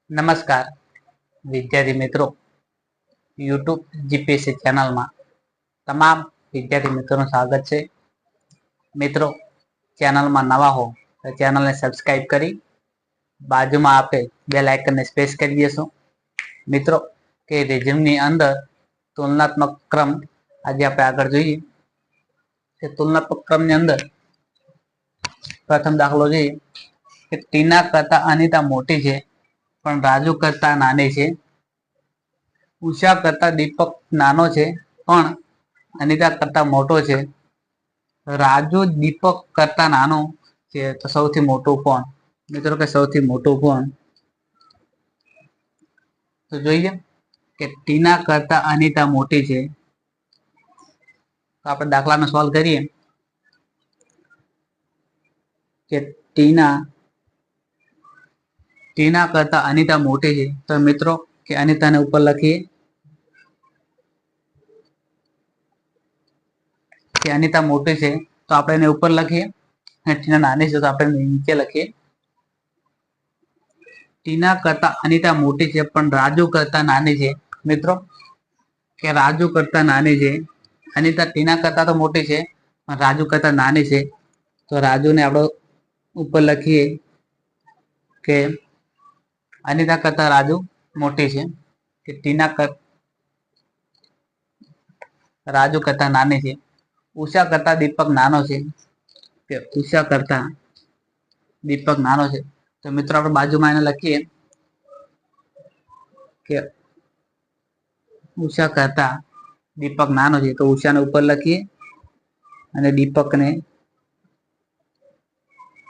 નમસ્કાર વિદ્યાર્થી મિત્રો, યુટ્યુબ જીપીએસસી ચેનલમાં તમામ વિદ્યાર્થી મિત્રોનું સ્વાગત છે. મિત્રો, ચેનલમાં નવા હો તો ચેનલને સબસ્ક્રાઇબ કરી બાજુમાં આપેલ બેલ આઇકનને પ્રેસ કરી દેશો. મિત્રો, કે રિઝનિંગની અંદર તુલનાત્મક ક્રમ આજે આપણે આગળ જોઈએ. કે તુલનાત્મક ક્રમની અંદર પ્રથમ દાખલો જોઈએ કે ટીના કરતા અનિતા મોટી છે પણ રાજુ કરતા નાની છે. ઉષા કરતા દીપક નાનો છે પણ અનિતા કરતા મોટો છે. રાજુ દીપક કરતા નાનો છે તો સૌથી મોટું કોણ? મિત્રો, કે સૌથી મોટું કોણ? તો જોઈએ કે ટીના કરતા અનિતા મોટી છે. તો આપણે દાખલાનો સોલ્વ કરીએ કે ટીના કરતા અનિતા મોટી છે. તો મિત્રો, કે અનિતાને ઉપર લખીએ કે અનિતા મોટી છે તો આપણે એને ઉપર લખીએ, અને ટીના નાની છે તો આપણે નીચે લખીએ. ટીના કરતા અનિતા મોટી છે પણ રાજુ કરતા નાની છે. મિત્રો, કે રાજુ કરતા નાની છે. અનિતા ટીના કરતા તો મોટી છે પણ રાજુ કરતા નાની છે. તો રાજુને આપણે ઉપર લખીએ કે અનિતા કરતા રાજુ મોટી છે. કે ટીના રાજુ કરતા નાની છે. ઉષા કરતા દીપક નાનો છે. કે ઉષા કરતા દીપક નાનો છે. તો મિત્રો, આપણે બાજુમાં એને લખીએ કે ઉષા કરતા દીપક નાનો છે. તો ઉષાને ઉપર લખીએ અને દીપકને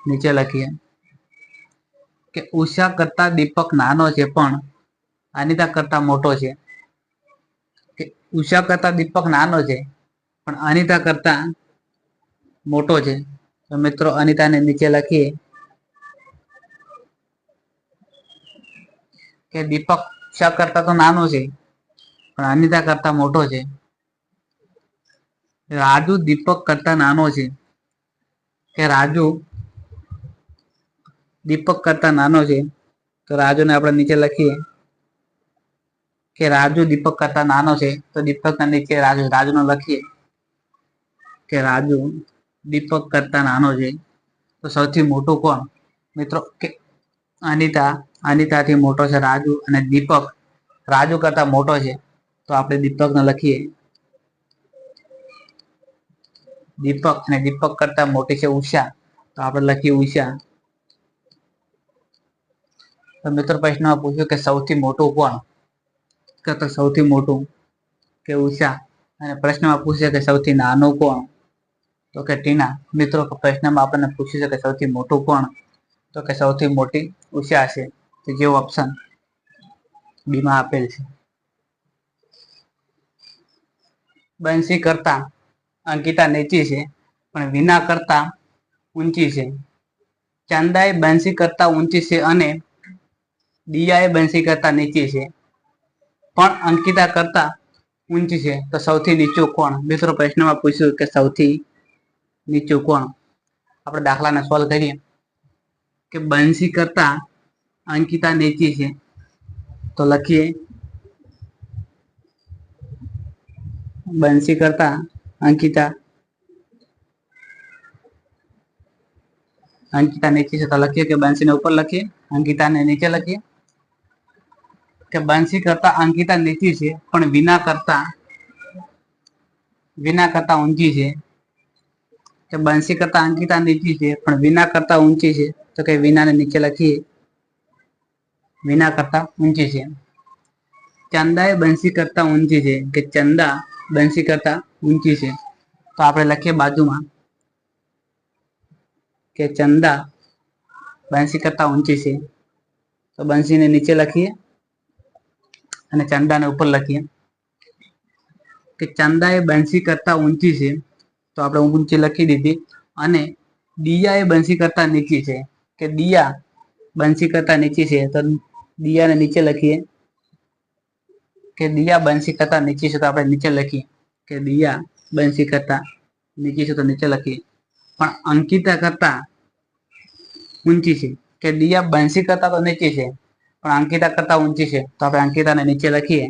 નીચે લખીએ. કે ઉષા કરતા દીપક નાનો છે પણ અનિતા કરતા મોટો છે. કે ઉષા કરતા દીપક નાનો છે પણ અનિતા કરતા મોટો છે. તો મિત્રો, અનિતાને નીચે લખીએ કે દીપક ઉષા કરતા તો નાનો છે પણ અનિતા કરતા મોટો છે. રાજુ દીપક કરતા નાનો છે. કે રાજુ દીપક કરતા નાનો છે. તો રાજુને આપણે નીચે લખીએ કે રાજુ દીપક કરતા નાનો છે. તો દીપકના નીચે રાજુને લખીએ કે રાજુ દીપક કરતા નાનો છે. તો સૌથી મોટું કોણ? મિત્રો, કે અનિતાથી મોટો છે રાજુ, અને દીપક રાજુ કરતા મોટો છે. તો આપણે દીપકને લખીએ દીપક, અને દીપક કરતા મોટી છે ઉષા, તો આપણે લખીએ ઉષા. તો મિત્રો, પ્રશ્નમાં પૂછ્યું કે સૌથી મોટું કોણ? તો સૌથી મોટું કે ઉષા. અને પ્રશ્નમાં પૂછ્યું કે સૌથી નાનું કોણ? તો કે ટીના. મિત્રો, પ્રશ્નમાં આપણને પૂછ્યું છે કે સૌથી મોટું કોણ? તો કે સૌથી મોટી ઉષા છે. તો જેવો ઓપ્શન બી માં આપેલ છે. બંસી કરતા અંકિતા નીચી છે પણ વિના કરતા ઊંચી છે. ચંદા એ બંસી કરતા ઊંચી છે અને દિયા એ બંસી કરતા નીચી છે પણ અંકિતા કરતા ઊંચી છે. તો સૌથી નીચું કોણ? મિત્રો, પ્રશ્નમાં પૂછ્યું કે સૌથી નીચું કોણ? આપણે દાખલાને સોલ્વ કરીએ કે બંસી કરતા અંકિતા નીચી છે. તો લખીએ બંસી કરતા અંકિતા નીચે છે. તો લખીએ કે બંસીને ઉપર લખીએ, અંકિતાને નીચે લખીએ. કે બંસી કરતા અંકિતા નીચી છે પણ વિના કરતા ઊંચી છે. કે બંસી કરતા અંકિતા નીચી છે પણ વિના કરતા ઊંચી છે. તો કે વિનાને નીચે લખીએ, વિના કરતા ઊંચી છે. ચંદા એ બંસી કરતા ઊંચી છે. કે ચંદા બંસી કરતા ઊંચી છે. તો આપણે લખીએ બાજુમાં કે ચંદા બંસી કરતા ઊંચી છે. તો બંસીને નીચે લખીએ અને ચંદાને ઉપર લખીએ. કે ચંદા એ બંસી કરતા ઊંચી છે. તો આપણે ઊંચી લખી દીધી. અને દિયા એ બંસી કરતા નીચી છે. કે દિયા બંસી કરતા નીચી છે. તો દિયાને નીચે લખીએ કે દિયા બંસી કરતા નીચી છે. તો આપણે નીચે લખીએ કે દિયા બંસી કરતા નીચી છે. તો નીચે લખીએ. પણ અંકિતા કરતા ઊંચી છે. કે દિયા બંસી કરતા તો નીચી છે પણ અંકિતા કરતા ઊંચી છે, તો આપણે અંકિતાને નીચે લખીએ.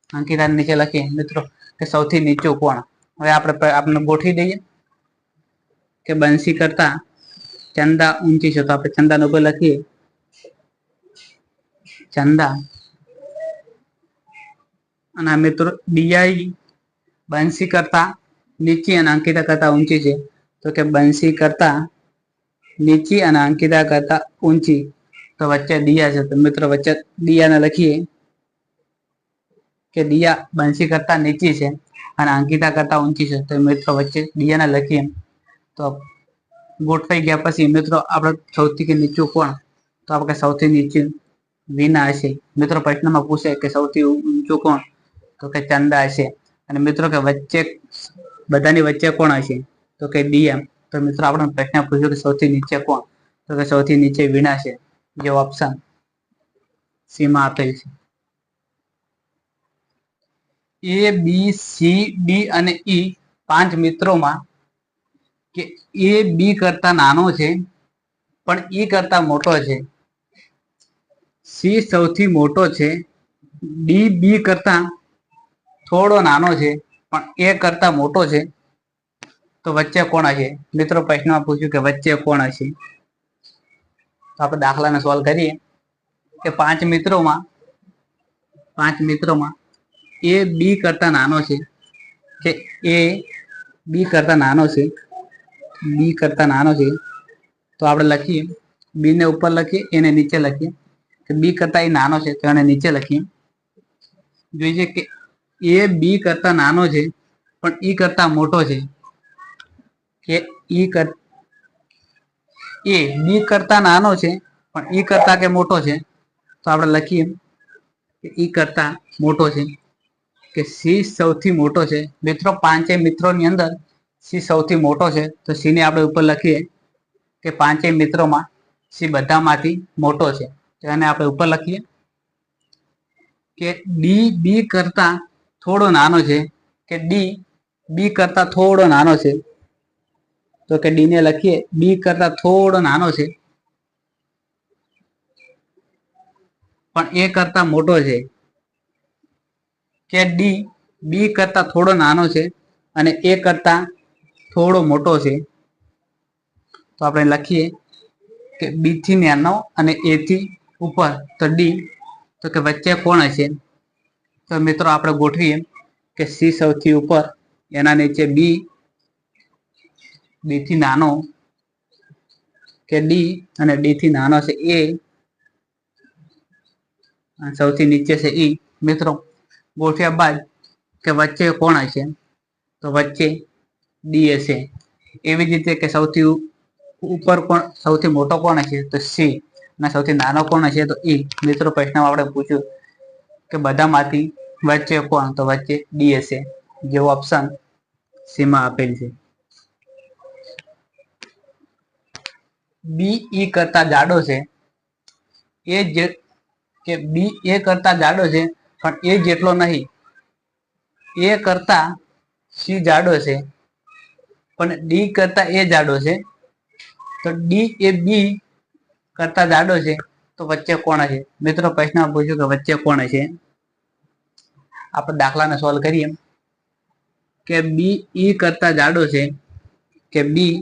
અંકિતાને નીચે લખીએ મિત્રો કે સૌથી નીચું કોણ. હવે આપણે ગોઠવી દઈએ કે બંસી કરતા ચંદા ઊંચી છે, તો આપણે ચંદાનો ઉપર લખીએ ચંદા. અને મિત્રો ડીઆઈ બંસી કરતા નીચી અને અંકિતા કરતા ઊંચી છે, તો કે બંસી કરતા નીચી અને અંકિતા કરતા ઊંચી, તો વચ્ચે દિયા છે, તો મિત્રો વચ્ચે દિયાને લખીએ કે દિયા બંસી કરતા નીચી છે અને અંકિતા કરતા ઊંચી છે, તો મિત્રો વચ્ચે દિયાને લખીએ. તો ગોઠવાઈ ગયા પછી મિત્રો આપણે સૌથી નીચું કોણ, તો આપણે સૌથી નીચું વિના હશે. મિત્રો પ્રશ્નમાં પૂછે કે સૌથી ઊંચું કોણ, તો કે ચંદા હશે. અને મિત્રો કે વચ્ચે બધાની વચ્ચે કોણ હશે, તો કે ડીએમ. તો મિત્રો આપણે પ્રશ્ન પૂછ્યો કે સૌથી નીચે કોણ, તો કે સૌથી નીચે વિના છે, જે ઓપ્શન સી માં આપેલ છે. એ બી સી ડી અને ઈ 5 મિત્રોમાં કે એ બી કરતા નાનો છે પણ ઈ કરતા મોટો છે, સી સૌથી મોટો છે, ડી બી કરતા થોડો નાનો છે પણ એ કરતા મોટો છે, તો વચ્ચે કોણ હશે. મિત્રો પ્રશ્નમાં પૂછ્યું કે વચ્ચે કોણ હશે. તો આપણે દાખલાને સોલ્વ કરીએ કે 5 મિત્રોમાં એ બી કરતા નાનો છે, કે એ બી કરતા નાનો છે, બી કરતા નાનો છે, તો આપણે લખીએ બી ને ઉપર લખીએ, એને નીચે લખીએ. કે બી કરતા એ નાનો છે, તો એને નીચે લખીએ. જોઈએ કે એ બી કરતા નાનો છે પણ ઈ કરતા મોટો છે, કે એ બી કરતા નાનો છે પણ ઈ કરતા કે મોટો છે, તો આપણે લખીએ કે ઈ કરતા મોટો છે. કે સી સૌથી મોટો છે. મિત્રો 5 મિત્રોની અંદર સી સૌથી મોટો છે, તો સી ને આપણે ઉપર લખીએ કે 5 મિત્રોમાં સી બધામાંથી મોટો છે, તો એને આપણે ઉપર લખીએ. કે ડી બી કરતા થોડો નાનો છે, કે ડી બી કરતા થોડો નાનો છે, તો કે ડી ને લખીએ બી કરતા થોડો નાનો છે પણ એ કરતા મોટો છે. કે ડી બી કરતા થોડો નાનો છે અને એ કરતા થોડો મોટો છે, તો આપણે લખીએ કે બી થી નાનો અને એ થી ઉપર, તો ડી. તો કે વચ્ચે કોણ હશે, તો મિત્રો આપણે ગોઠવીએ કે સી સૌથી ઉપર, એના નીચે બી, બી થી નાનો કે ડી, અને ડી થી નાનો છે એ, સૌથી નીચે છે ઈ. મિત્રો ગોઠવ્યા બાદ કે વચ્ચે કોણ હશે, તો વચ્ચે ડી હશે. એવી જ રીતે કે સૌથી ઉપર કોણ, સૌથી મોટો કોણ હશે, તો સી, અને સૌથી નાનો કોણ હશે, તો ઈ. મિત્રો પ્રશ્નમાં આપણે પૂછ્યું કે બધામાંથી વચ્ચે કોણ, તો વચ્ચે ડી હશે, જે ઓપ્શન સી માં આપેલ છે. બી ઈ કરતા જાડો છે, એ જે કે બી એ કરતા જાડો છે પણ એ જેટલો નહીં. એ કરતા સી જાડો છે પણ ડી કરતા એ જાડો છે, તો ડી એ બી કરતા જાડો છે, તો વચ્ચે કોણ હશે. મિત્રો પ્રશ્નમાં પૂછ્યું કે વચ્ચે કોણ હશે. આપણે દાખલાને સોલ્વ કરીએ કે બી ઈ કરતા જાડો છે, કે બી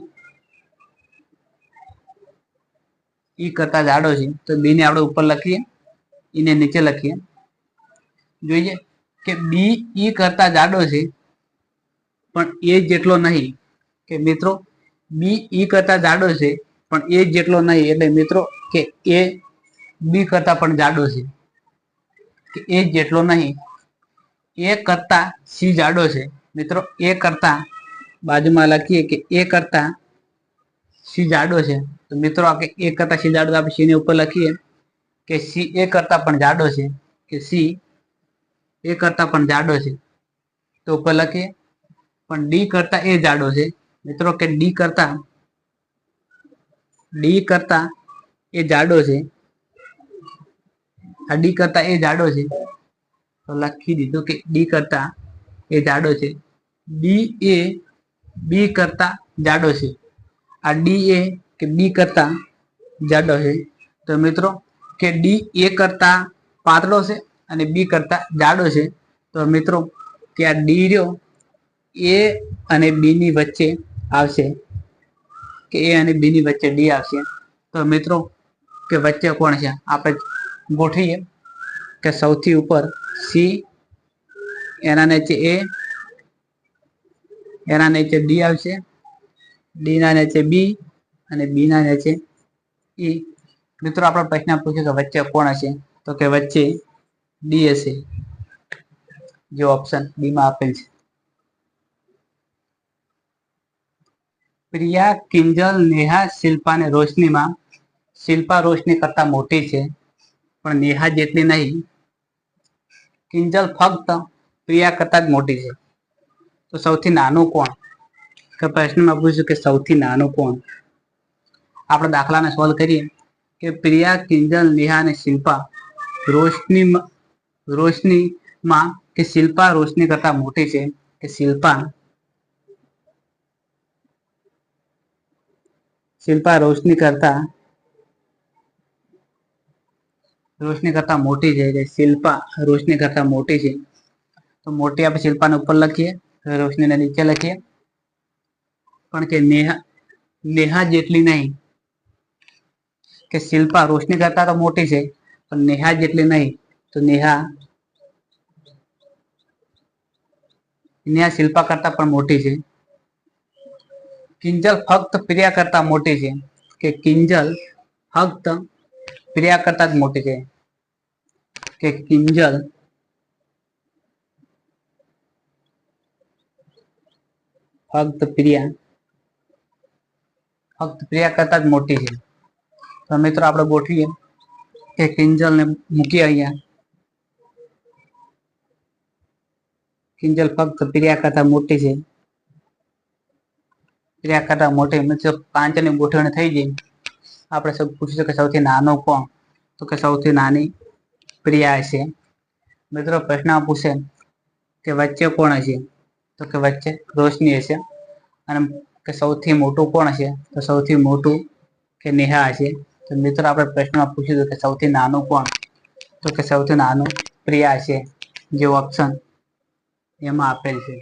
ઈ કરતા જાડો છે, તો બી ને આપણે ઉપર લખીએ, ઈને નીચે લખીએ. જોઈએ કે બી ઈ કરતા જાડો છે પણ એ જેટલો નહીં. કે મિત્રો બી ઈ કરતા જાડો છે પણ એ જેટલો નહીં, એટલે મિત્રો કે એ બી કરતા પણ જાડો છે, કે એ જેટલો નહીં. એ કરતા સી જાડો છે. મિત્રો એ કરતા બાજુમાં લખીએ કે એ કરતા સી જાડો છે, તો મિત્રો આપણે એ કરતા સી જાડો, આપણે સી ને ઉપર લખીએ કે સી એ કરતા પણ જાડો છે, કે સી એ કરતા પણ જાડો છે, તો ઉપર લખીએ. પણ ડી કરતા એ જાડો છે. મિત્રો કે ડી કરતા એ જાડો છે, આ ડી કરતા એ જાડો છે, તો લખી દીધું કે ડી કરતા એ જાડો છે. ડી એ બી કરતા જાડો છે, આ ડી એ કે બી કરતા જાડો છે, તો મિત્રો કે ડી એ કરતા પાતળો છે અને બી કરતા જાડો છે, તો મિત્રો કે આ ડી રહ્યો એ અને બી ની વચ્ચે આવશે, કે એ અને બી ની વચ્ચે ડી આવશે, તો મિત્રો કે વચ્ચે કોણ છે આપણે ગોઠવીએ કે સૌથી ઉપર સી, એના નીચે એ, એના નીચે ડી આવશે, ડી ના નીચે બી અને બી ના નીચે ઈ. મિત્રો આપણે પ્રશ્ન પૂછ્યો કે વચ્ચે કોણ હશે, તો કે વચ્ચે ડી હશે, જે ઓપ્શન બી માં આપેલ છે. પ્રિયા, કિંજલ, નેહા, શિલ્પા અને રોશનીમાં શિલ્પા રોશની કરતા મોટી છે પણ નેહા જેટલી નહીં. કિંજલ ફક્ત પ્રિયા કરતા જ મોટી છે, તો સૌથી નાનું કોણ? કે પ્રશ્નમાં પૂછ્યું કે સૌથી નાનું કોણ. આપણે દાખલાને સોલ્વ કરીએ કે પ્રિયા, કિંજલ, નેહા અને શિલ્પા રોશનીમાં કે શિલ્પા રોશની કરતા મોટી છે, કે શિલ્પા રોશની કરતા મોટી છે, કે શિલ્પા રોશની કરતા મોટી છે, તો મોટી આપણે શિલ્પાને ઉપર લખીએ, રોશનીને નીચે લખીએ, પણ કે નેહા જેટલી નહીં. કે શિલ્પા રોશની કરતા તો મોટી છે પણ નેહા જેટલી નહીં, તો નેહા શિલ્પા કરતા પણ મોટી છે. કિંજલ ફક્ત પ્રિયા કરતા મોટી છે, કે કિંજલ ફક્ત પ્રિયા કરતા જ મોટી છે, કે કિંજલ ફક્ત પ્રિયા કરતા જ મોટી છે. તો મિત્રો આપણે ગોઠવીએ કે કિંજલ ને મૂકીએ અહીંયા, કિંજલ ફક્ત પ્રિયા કરતા મોટી છે, પ્રિયા કરતા મોટી. મિત્રો 5 ની ગોઠવણી થઈ ગઈ. આપણે પૂછ્યું કે સૌથી નાનો કોણ, તો કે સૌથી નાની પ્રિયા હશે. મિત્રો પ્રશ્ન પૂછે કે વચ્ચે કોણ હશે, તો કે વચ્ચે રોશની હશે. અને કે સૌથી મોટું કોણ હશે, તો સૌથી મોટું કે નેહા હશે. તો મિત્રો આપણે પ્રશ્નમાં પૂછ્યું કે સૌથી નાનું કોણ, તો કે સૌથી નાનું પ્રિયા હશે, જે ઓપ્શન એમાં આપેલ છે.